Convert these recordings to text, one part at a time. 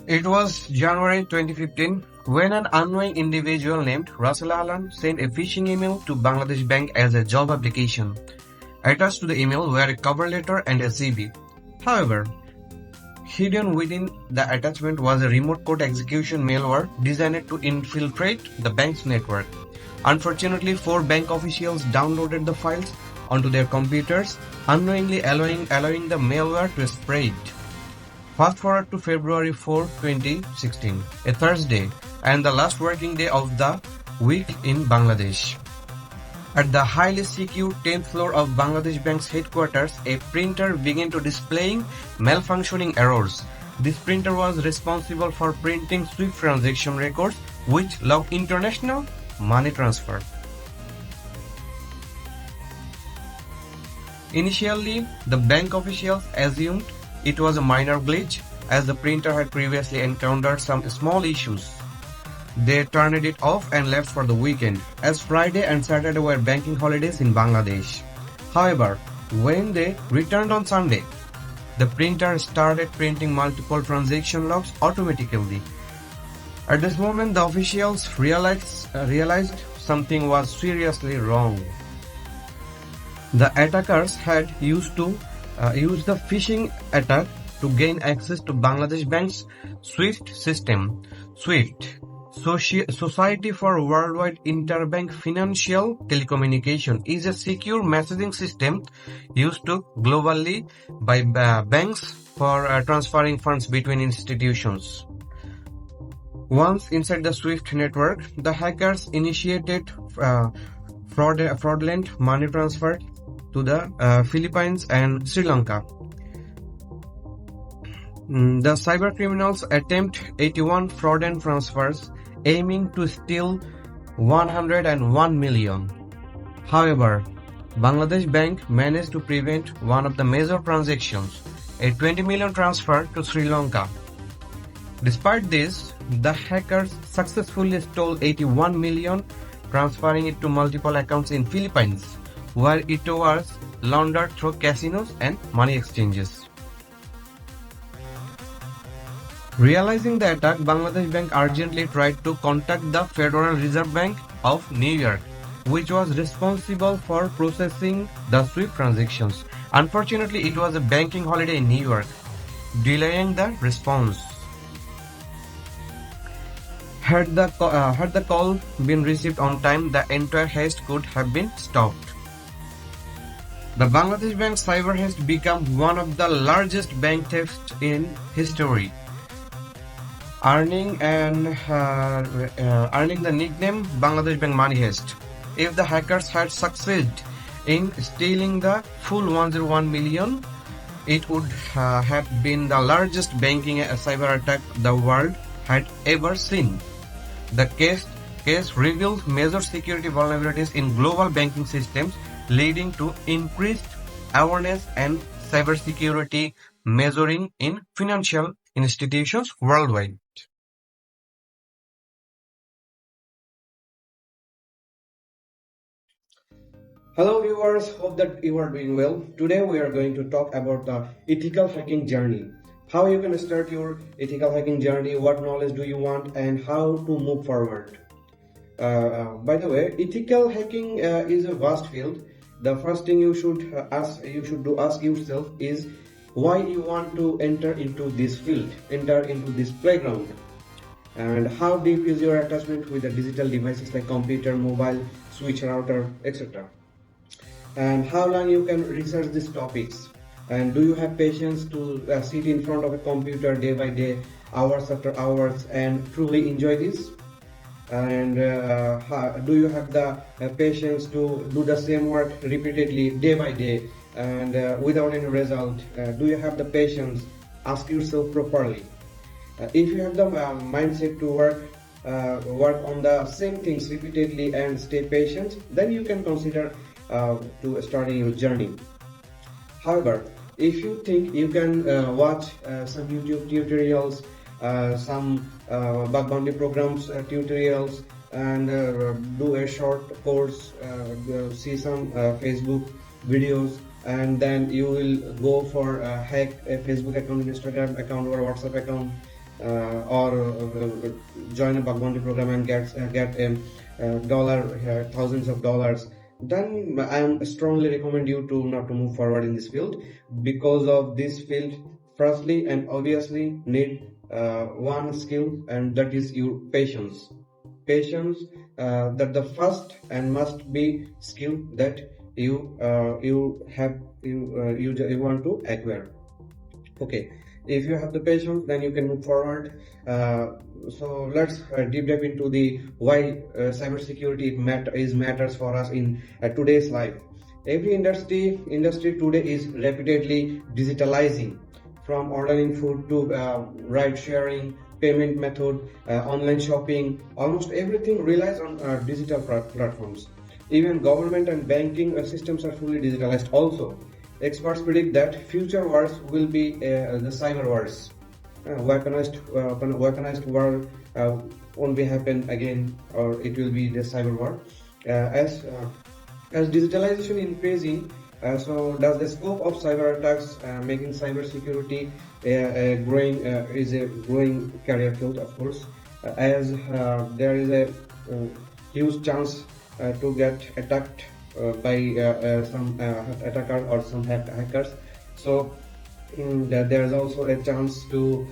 It was January 2015 when an unknown individual named Russell Alan sent a phishing email to Bangladesh Bank as a job application. Attached to the email were a cover letter and a CV. However, hidden within the attachment was a remote code execution malware designed to infiltrate the bank's network. Unfortunately, 4 bank officials downloaded the files onto their computers, unknowingly allowing the malware to spread. Fast forward to February 4, 2016, a Thursday, and the last working day of the week in Bangladesh. At the highly secure 10th floor of Bangladesh Bank's headquarters, a printer began to displaying malfunctioning errors. This printer was responsible for printing SWIFT transaction records which logged international money transfer. Initially, the bank officials assumed it was a minor glitch, as the printer had previously encountered some small issues. They turned it off and left for the weekend, as Friday and Saturday were banking holidays in Bangladesh. However, when they returned on Sunday, the printer started printing multiple transaction logs automatically. At this moment, the officials realized something was seriously wrong. The attackers had used the phishing attack to gain access to Bangladesh Bank's SWIFT system. SWIFT, Society for Worldwide Interbank Financial Telecommunication, is a secure messaging system used globally by banks for transferring funds between institutions. Once inside the SWIFT network, the hackers initiated fraudulent money transfer to the Philippines and Sri Lanka. The cybercriminals attempt 81 fraudulent transfers, aiming to steal 101 million. However, Bangladesh Bank managed to prevent one of the major transactions, a 20 million transfer to Sri Lanka. Despite this, the hackers successfully stole 81 million, transferring it to multiple accounts in Philippines, where it was laundered through casinos and money exchanges. Realizing the attack, Bangladesh Bank urgently tried to contact the Federal Reserve Bank of New York, which was responsible for processing the SWIFT transactions. Unfortunately, it was a banking holiday in New York, delaying the response. Had the call been received on time, the entire heist could have been stopped. The Bangladesh Bank cyber heist became one of the largest bank thefts in history, earning the nickname Bangladesh Bank Money Heist. If the hackers had succeeded in stealing the full 101 million, it would have been the largest banking cyber attack the world had ever seen. The case revealed major security vulnerabilities in global banking systems, leading to increased awareness and cybersecurity measuring in financial institutions worldwide. Hello viewers, hope that you are doing well. Today we are going to talk about the ethical hacking journey. How you can start your ethical hacking journey, what knowledge do you want, and how to move forward. By the way, ethical hacking is a vast field. The first thing you should ask yourself is why you want to enter into this field, enter into this playground, and how deep is your attachment with the digital devices like computer, mobile, switch, router, etc. And how long you can research these topics, and do you have patience to sit in front of a computer day by day, hours after hours, and truly enjoy this? And do you have the patience to do the same work repeatedly day by day and without any result? Do you have the patience? Ask yourself properly. If you have the mindset to work on the same things repeatedly and stay patient, then you can consider to starting your journey. However, if you think you can watch some YouTube tutorials, some bug bounty programs tutorials, and do a short course, see some Facebook videos, and then you will go for hack a Facebook account, Instagram account, or WhatsApp account, or join a bug bounty program and get dollar thousands of dollars, then I am strongly recommend you to not to move forward in this field, because of this field firstly and obviously need one skill, and that is your patience. That the first and must be skill that you want to acquire. Okay, if you have the patience, then you can move forward. So let's deep dive into the why cybersecurity matters for us in today's life. Every industry today is repeatedly digitalizing, from ordering food to ride sharing, payment method, online shopping. Almost everything relies on digital platforms. Even government and banking systems are fully digitalized also. Experts predict that future wars will be the cyber wars. Weaponized war won't be happen again, or it will be the cyber war. As digitalization increasing, so does the scope of cyber attacks, making cybersecurity is a growing career field, of course, as there is a huge chance to get attacked by some attacker or some hackers. So there is also a chance to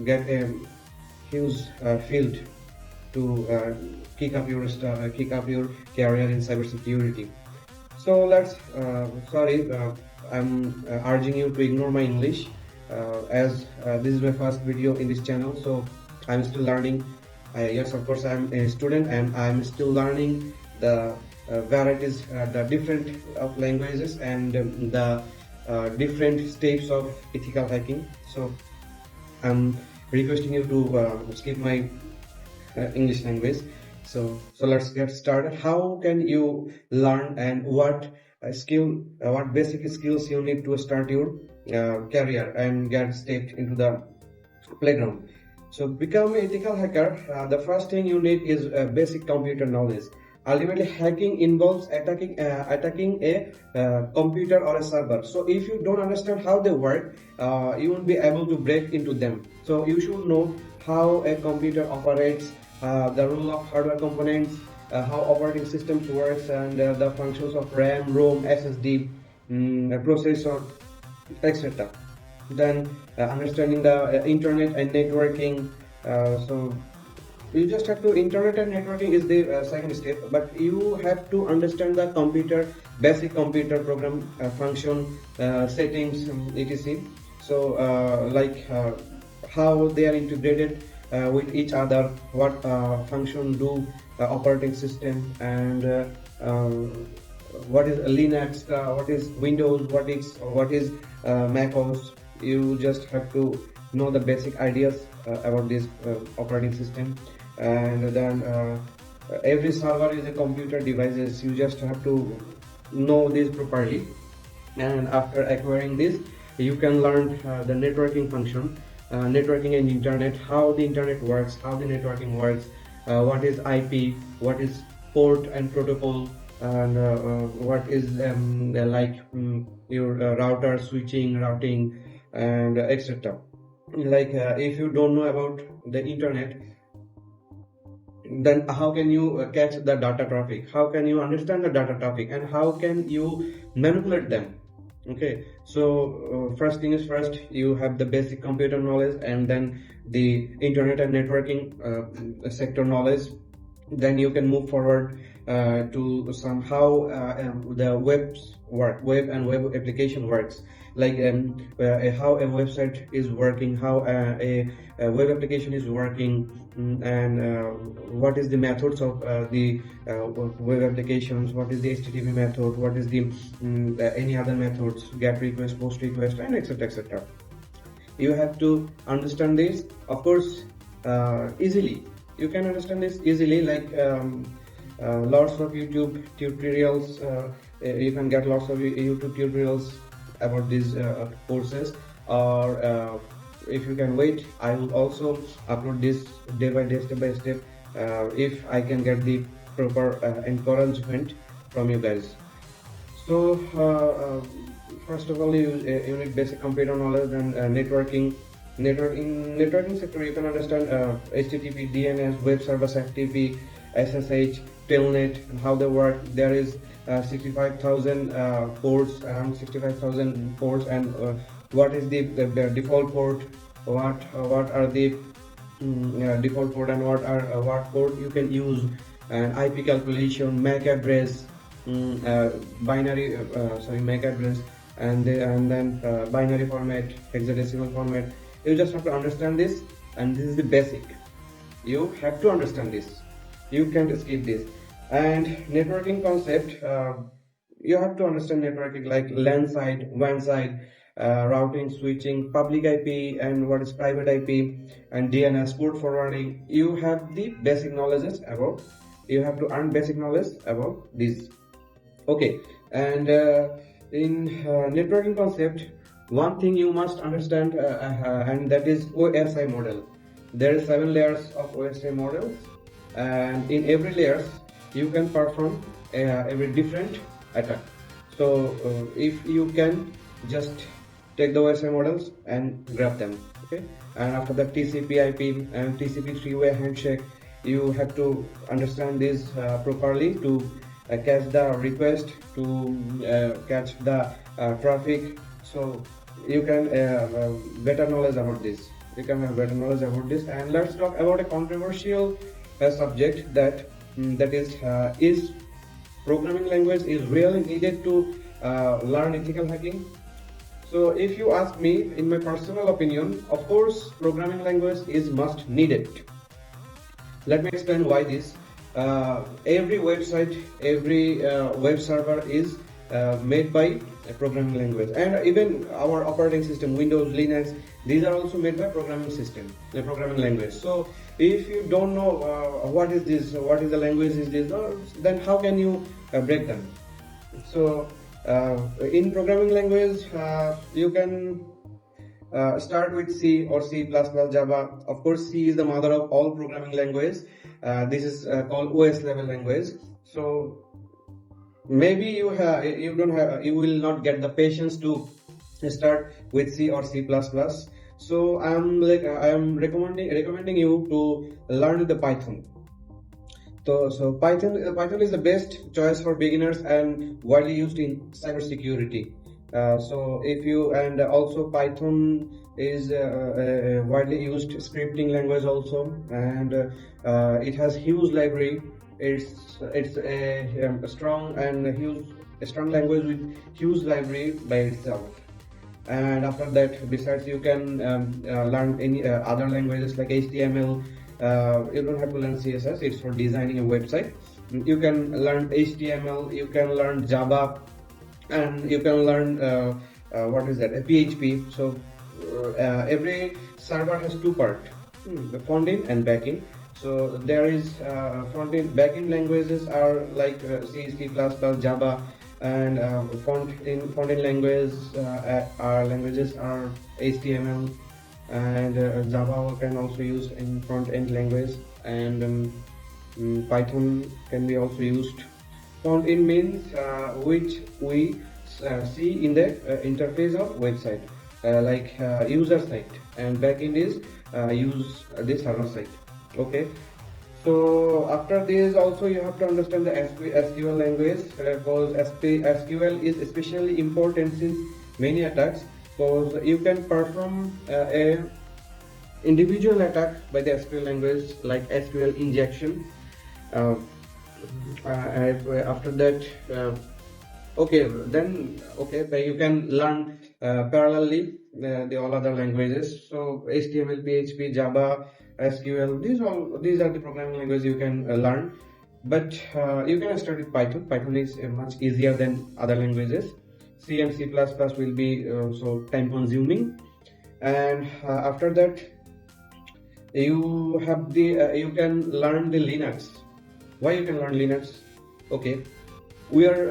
get a huge field to kick up your career in cybersecurity. So let's I'm urging you to ignore my English, as this is my first video in this channel, so I'm still learning. Yes, of course, I'm a student and I'm still learning the varieties, the different of languages, and the different steps of ethical hacking. So I'm requesting you to skip my English language. So let's get started. How can you learn, and what what basic skills you need to start your career and get stepped into the playground? So become an ethical hacker. The first thing you need is basic computer knowledge. Ultimately, hacking involves attacking a computer or a server. So if you don't understand how they work, you won't be able to break into them. So you should know how a computer operates, the role of hardware components, how operating systems works, and the functions of RAM, ROM, SSD, processor, etc. Then understanding the internet and networking. So you just have to, internet and networking is the second step, but you have to understand the basic computer program function, settings, etc. So how they are integrated with each other, what function do operating system, and what is Linux, what is Windows, what is Mac OS. You just have to know the basic ideas about this operating system. And then every server is a computer devices. You just have to know this properly, and after acquiring this, you can learn the networking function, networking and internet, how the internet works, how the networking works, what is IP, what is port and protocol, and what is your router, switching, routing, and etc. If you don't know about the internet, then how can you catch the data traffic, how can you understand the data traffic, and how can you manipulate them? Okay, so first thing is first, you have the basic computer knowledge, and then the internet and networking sector knowledge. Then you can move forward to somehow the web and web application works, how a website is working, how a web application is working, and what is the methods of the web applications, what is the HTTP method, what is the any other methods, get request, post request, and etc. You have to understand this, of course, easily. You can understand this easily, lots of YouTube tutorials. You can get lots of YouTube tutorials about these courses, or if you can wait, I will also upload this day by day, step by step, if I can get the proper encouragement from you guys. So first of all, you need basic computer knowledge and networking. networking sector, you can understand HTTP, DNS, web service FTP, SSH, Telnet, and how they work. There is 65,000 ports, around 65,000 ports, and what is the default port, what are the default port, and what port you can use, and IP calculation, MAC address, MAC address, and then binary format, hexadecimal format. You just have to understand this, and this is the basic. You have to understand this. You can't skip this. And networking concept, you have to understand networking like LAN side, WAN side, routing, switching, public IP, and what is private IP, and DNS, port forwarding. You have the basic knowledges about. You have to earn basic knowledge about this. Okay, and in networking concept, one thing you must understand, and that is OSI model. There are 7 layers of OSI models, and in every layers you can perform every different attack. So if you can just take the OSI models and grab them, okay. And after that, TCP IP and TCP three-way handshake, you have to understand this properly to catch the request, to catch the traffic. So you can better knowledge about this. You can have better knowledge about this. And let's talk about a controversial subject that is programming language is really needed to learn ethical hacking. So if you ask me, in my personal opinion, of course programming language is must needed. Let me explain why this. Every website, every web server is made by a programming language, and even our operating system, Windows, Linux, these are also made by programming system, the programming language. So if you don't know what is this, what is the language is this, then how can you break them? So in programming language, you can start with C or C++, Java. Of course, C is the mother of all programming languages. This is called OS level language. So maybe you will not get the patience to start with C or C++. So I am recommending you to learn the Python. So Python is the best choice for beginners and widely used in cybersecurity. So if you, and also Python is a widely used scripting language also, and it has huge library. It's a strong language with huge library by itself. And after that, besides, you can learn any other languages like HTML. You don't have to learn CSS, it's for designing a website. You can learn HTML, you can learn Java, and you can learn PHP. So every server has two parts, the front end and back end. So there is front end, back end languages are like C, C++, Java, and front end languages are HTML, and Java can also use in front end language, and Python can be also used. Front end means which we see in the interface of website, like user site, and backend is use the server site. Okay. So after this, also you have to understand the SQL language, because SQL is especially important since many attacks, because you can perform a individual attack by the SQL language, like SQL injection. After that, you can learn parallelly the all other languages. So HTML, PHP, Java, SQL, these are the programming languages you can learn. But you can start with Python. Python is much easier than other languages. C and C++ will be so time consuming. And after that, you have the you can learn the Linux. Why you can learn Linux? Okay, we are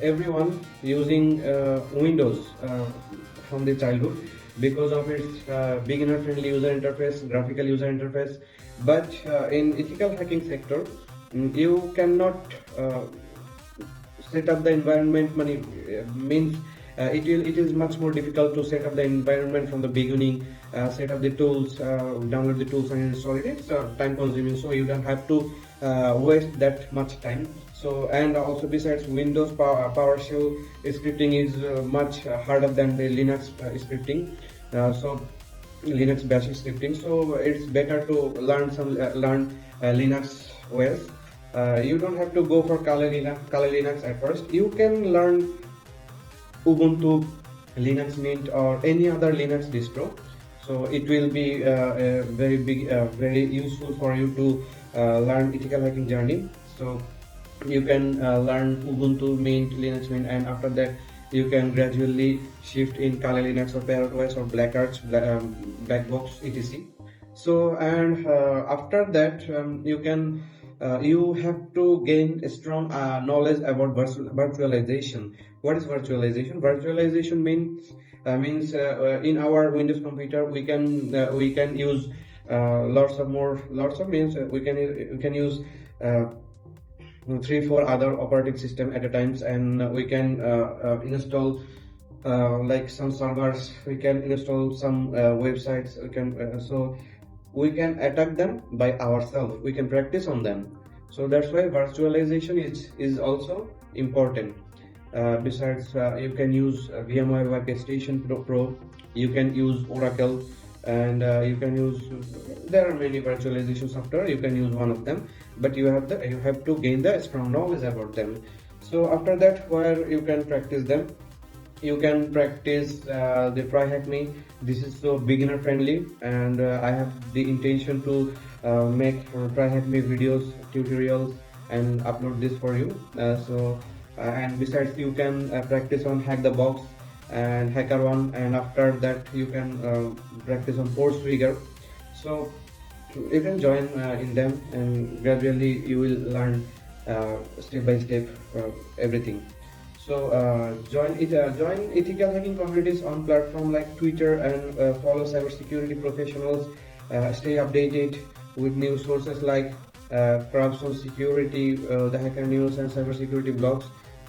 everyone using Windows from the childhood because of its beginner friendly user interface, graphical user interface. But in ethical hacking sector, you cannot set up the environment means it is much more difficult to set up the environment from the beginning, set up the tools, download the tools and install it. It's time consuming, so you don't have to waste that much time. So, and also besides, Windows PowerShell scripting is much harder than the Linux scripting. So Linux bash scripting, so it's better to learn Linux OS. You don't have to go for Kali Linux at first. You can learn Ubuntu, Linux Mint, or any other Linux distro. So it will be a very big, very useful for you to learn ethical hacking journey. So you can learn Ubuntu, Mint, Linux Mint, and after that you can gradually shift in Kali Linux or Parrot OS or Black Arch, Blackbox, etc. So, and after that you have to gain a strong knowledge about virtualization. What is virtualization? Virtualization means in our Windows computer we can use we can use 3-4 other operating system at a time, and we can install like some servers, we can install some websites, we can attack them by ourselves, we can practice on them. So that's why virtualization is also important. Besides, you can use VMware Workstation Pro, you can use Oracle, and you can use, there are many virtualization software, you can use one of them, but you have to gain the strong knowledge about them. So after that, where you can practice them, you can practice the TryHackMe. This is so beginner friendly, and I have the intention to make TryHackMe videos, tutorials, and upload this for you. And besides, you can practice on Hack the Box and HackerOne, and after that you can practice on ForceTrigger. So you can join in them, and gradually you will learn step by step everything. So join ethical hacking communities on platform like Twitter, and follow cybersecurity professionals. Stay updated with news sources like Corruption Security, the Hacker News, and cybersecurity blogs.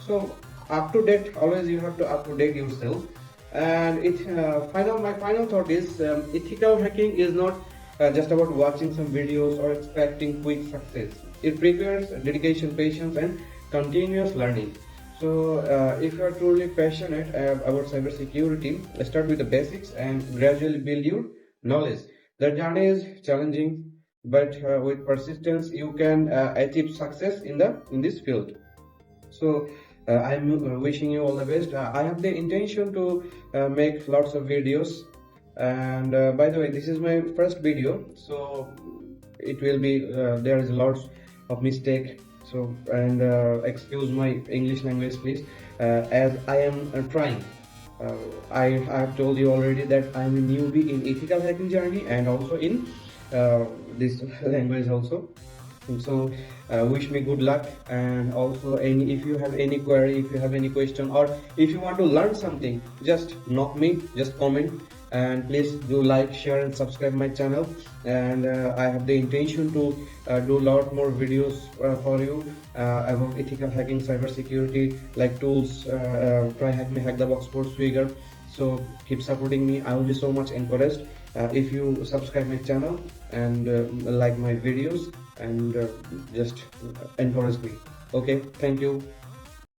So up to date, always you have to up to date yourself. And my final thought is, ethical hacking is not just about watching some videos or expecting quick success. It requires dedication, patience, and continuous learning. So if you are truly passionate about cybersecurity, start with the basics and gradually build your knowledge. The journey is challenging, but with persistence you can achieve success in this field. So I'm wishing you all the best. I have the intention to make lots of videos, and by the way, this is my first video, so it will be there is lots of mistake. So, and excuse my English language please, as I am trying. I have told you already that I am a newbie in ethical hacking journey, and also in this language also. So wish me good luck, and also if you have any query, if you have any question, or if you want to learn something, just knock me, just comment, and please do like, share, and subscribe my channel. And I have the intention to do a lot more videos for you about ethical hacking, cybersecurity, like tools, TryHackMe, Hack the Box, ForceTrigger. So keep supporting me. I will be so much encouraged if you subscribe my channel and like my videos, and just encourage me. Okay, thank you.